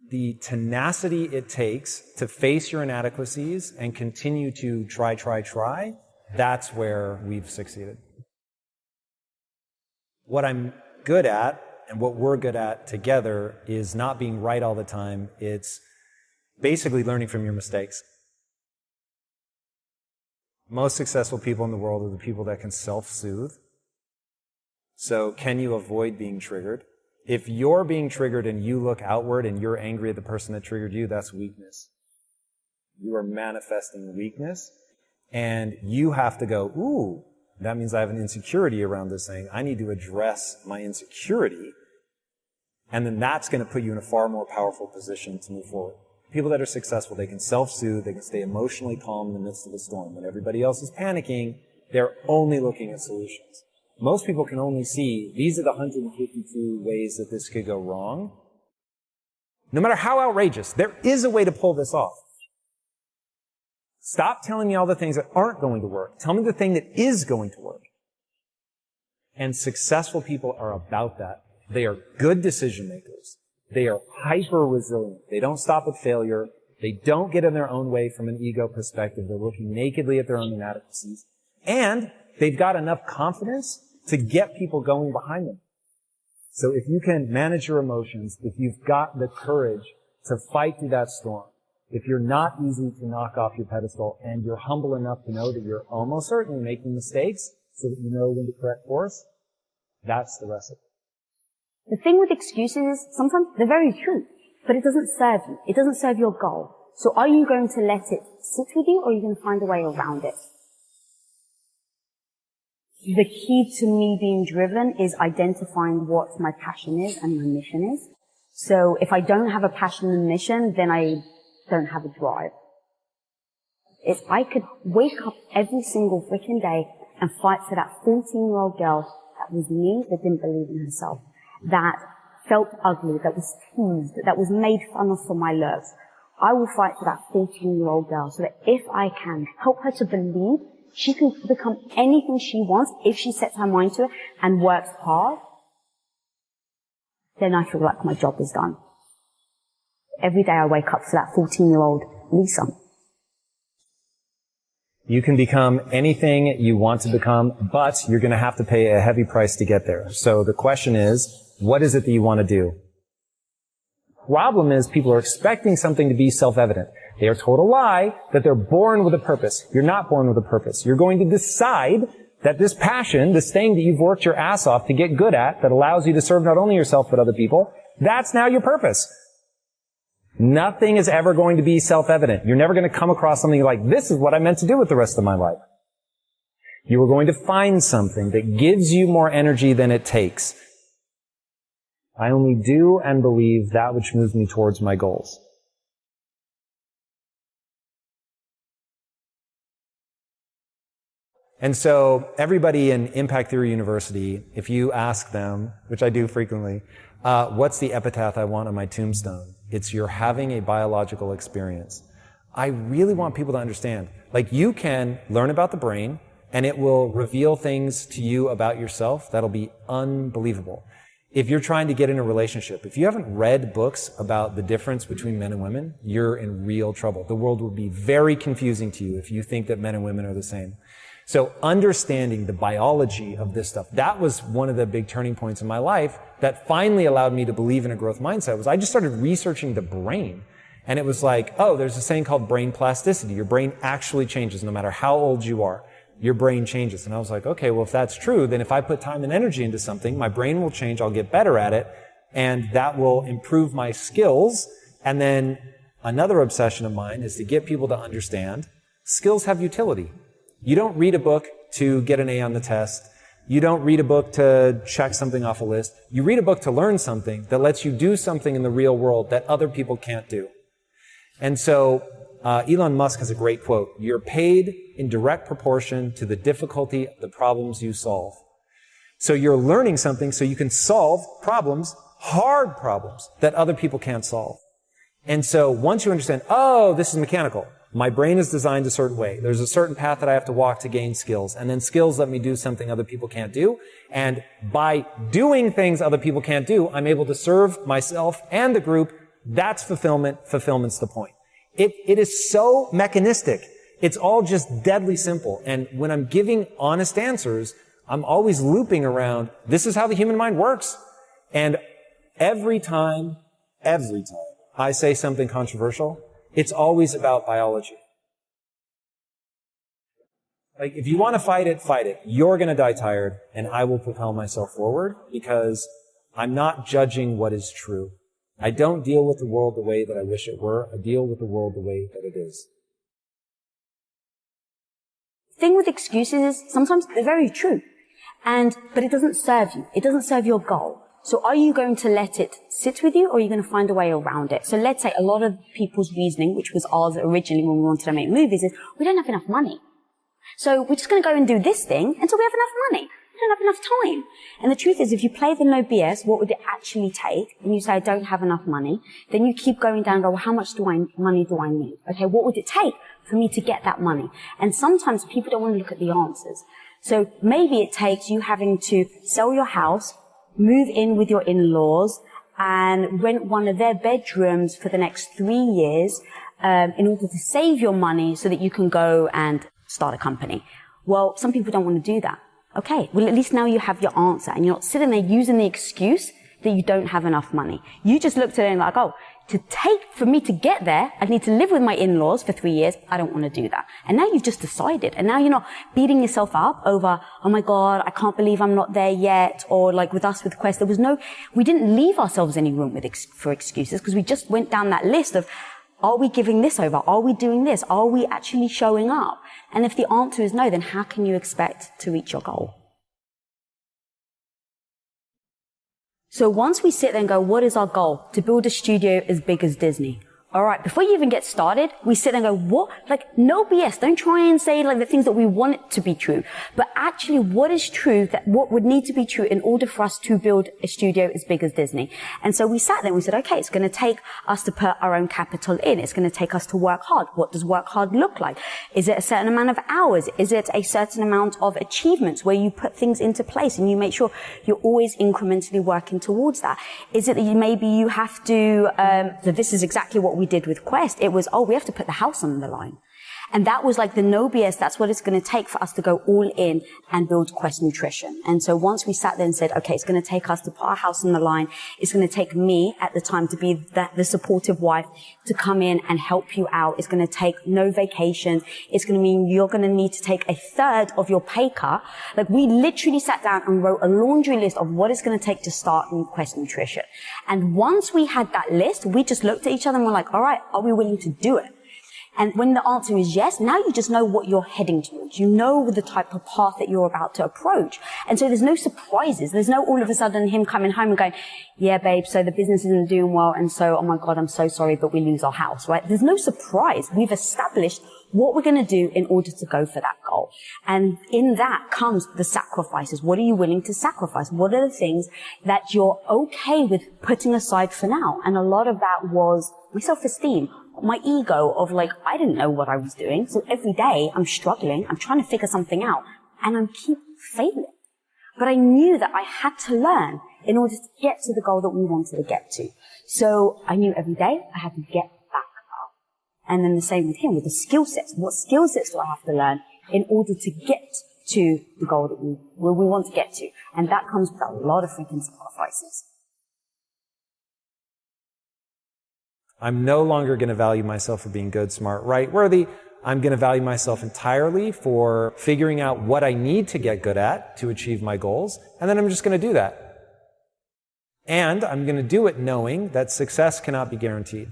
the tenacity it takes to face your inadequacies and continue to try, that's where we've succeeded. What I'm good at, and what we're good at together, is not being right all the time. It's basically learning from your mistakes. Most successful people in the world are the people that can self-soothe. So can you avoid being triggered? If you're being triggered and you look outward and you're angry at the person that triggered you, that's weakness. You are manifesting weakness, and you have to go, ooh, that means I have an insecurity around this thing. I need to address my insecurity, and then that's going to put you in a far more powerful position to move forward. People that are successful, they can self-soothe, they can stay emotionally calm in the midst of a storm. When everybody else is panicking, they're only looking at solutions. Most people can only see, these are the 152 ways that this could go wrong. No matter how outrageous, there is a way to pull this off. Stop telling me all the things that aren't going to work. Tell me the thing that is going to work. And successful people are about that. They are good decision makers. They are hyper resilient. They don't stop at failure. They don't get in their own way from an ego perspective. They're looking nakedly at their own inadequacies. And they've got enough confidence to get people going behind them. So if you can manage your emotions, if you've got the courage to fight through that storm, if you're not easy to knock off your pedestal, and you're humble enough to know that you're almost certainly making mistakes so that you know when to correct course, that's the recipe. The thing with excuses is sometimes they're very true, but it doesn't serve you. It doesn't serve your goal. So are you going to let it sit with you, or are you going to find a way around it? The key to me being driven is identifying what my passion is and my mission is. So if I don't have a passion and mission, then I don't have a drive. If I could wake up every single freaking day and fight for that 14-year-old girl that was me, that didn't believe in herself, that felt ugly, that was teased, that was made fun of for my looks, I will fight for that 14-year-old girl so that if I can help her to believe she can become anything she wants if she sets her mind to it and works hard, then I feel like my job is done. Every day I wake up to that 14-year-old Lisa. You can become anything you want to become, but you're going to have to pay a heavy price to get there. So the question is, what is it that you want to do? Problem is, people are expecting something to be self-evident. They are told a lie that they're born with a purpose. You're not born with a purpose. You're going to decide that this passion, this thing that you've worked your ass off to get good at, that allows you to serve not only yourself but other people, that's now your purpose. Nothing is ever going to be self-evident. You're never going to come across something like, this is what I meant to do with the rest of my life. You are going to find something that gives you more energy than it takes. I only do and believe that which moves me towards my goals. And so everybody in Impact Theory University, if you ask them, which I do frequently, what's the epitaph I want on my tombstone? It's you're having a biological experience. I really want people to understand, like, you can learn about the brain and it will reveal things to you about yourself that'll be unbelievable. If you're trying to get in a relationship, if you haven't read books about the difference between men and women, you're in real trouble. The world will be very confusing to you if you think that men and women are the same. So understanding the biology of this stuff, that was one of the big turning points in my life that finally allowed me to believe in a growth mindset. Was I just started researching the brain. And it was like, oh, there's this thing called brain plasticity. Your brain actually changes no matter how old you are. Your brain changes. And I was like, okay, well, if that's true, then if I put time and energy into something, my brain will change, I'll get better at it, and that will improve my skills. And then another obsession of mine is to get people to understand skills have utility. You don't read a book to get an A on the test. You don't read a book to check something off a list. You read a book to learn something that lets you do something in the real world that other people can't do. And so Elon Musk has a great quote. You're paid in direct proportion to the difficulty of the problems you solve. So you're learning something so you can solve problems, hard problems, that other people can't solve. And so once you understand, oh, this is mechanical. My brain is designed a certain way. There's a certain path that I have to walk to gain skills. And then skills let me do something other people can't do. And by doing things other people can't do, I'm able to serve myself and the group That's fulfillment. Fulfillment's the point. It is so mechanistic. It's all just deadly simple. And when I'm giving honest answers, I'm always looping around, this is how the human mind works. And every time I say something controversial, it's always about biology. Like, if you want to fight it, fight it. You're going to die tired, and I will propel myself forward because I'm not judging what is true. I don't deal with the world the way that I wish it were. I deal with the world the way that it is. The thing with excuses is sometimes they're very true, but it doesn't serve you. It doesn't serve your goal. So are you going to let it sit with you, or are you going to find a way around it? So let's say a lot of people's reasoning, which was ours originally when we wanted to make movies, is we don't have enough money. So we're just going to go and do this thing until we have enough money. We don't have enough time. And the truth is, if you play the no BS, what would it actually take? And you say, I don't have enough money. Then you keep going down and go, well, how much money do I need? Okay, what would it take for me to get that money? And sometimes people don't want to look at the answers. So maybe it takes you having to sell your house, move in with your in-laws, and rent one of their bedrooms for the next 3 years in order to save your money so that you can go and start a company. Well, some people don't want to do that. Okay, well, at least now you have your answer, and you're not sitting there using the excuse that you don't have enough money. You just looked at it and like, oh, for me to get there, I need to live with my in-laws for 3 years. I don't want to do that. And now you've just decided. And now you're not beating yourself up over, oh my God, I can't believe I'm not there yet. Or like with us with Quest, we didn't leave ourselves any room for excuses, because we just went down that list of, are we giving this over? Are we doing this? Are we actually showing up? And if the answer is no, then how can you expect to reach your goal? So once we sit there and go, what is our goal? To build a studio as big as Disney. All right, before you even get started, we sit there and go, what? Like, no BS. Don't try and say like the things that we want it to be true. But actually, what is true, that what would need to be true in order for us to build a studio as big as Disney? And so we sat there and we said, okay, it's going to take us to put our own capital in. It's going to take us to work hard. What does work hard look like? Is it a certain amount of hours? Is it a certain amount of achievements where you put things into place and you make sure you're always incrementally working towards that? Is it that maybe you have to, so this is exactly what we did with Quest. It was, we have to put the house on the line. And that was like the no BS. That's what it's going to take for us to go all in and build Quest Nutrition. And so once we sat there and said, okay, it's going to take us to put our house on the line. It's going to take me at the time to be the supportive wife to come in and help you out. It's going to take no vacations. It's going to mean you're going to need to take a third of your pay cut. Like, we literally sat down and wrote a laundry list of what it's going to take to start Quest Nutrition. And once we had that list, we just looked at each other and were like, all right, are we willing to do it? And when the answer is yes, now you just know what you're heading towards. You know the type of path that you're about to approach. And so there's no surprises. There's no all of a sudden him coming home and going, yeah, babe, so the business isn't doing well. And so, oh my God, I'm so sorry, but we lose our house, right? There's no surprise. We've established what we're going to do in order to go for that goal. And in that comes the sacrifices. What are you willing to sacrifice? What are the things that you're okay with putting aside for now? And a lot of that was my self-esteem, my ego of like, I didn't know what I was doing. So every day I'm struggling. I'm trying to figure something out and I keep failing. But I knew that I had to learn in order to get to the goal that we wanted to get to. So I knew every day I had to get back up. And then the same with him, with the skill sets. What skill sets do I have to learn in order to get to the goal that we want to get to? And that comes with a lot of freaking sacrifices. I'm no longer going to value myself for being good, smart, right, worthy. I'm going to value myself entirely for figuring out what I need to get good at to achieve my goals, and then I'm just going to do that. And I'm going to do it knowing that success cannot be guaranteed.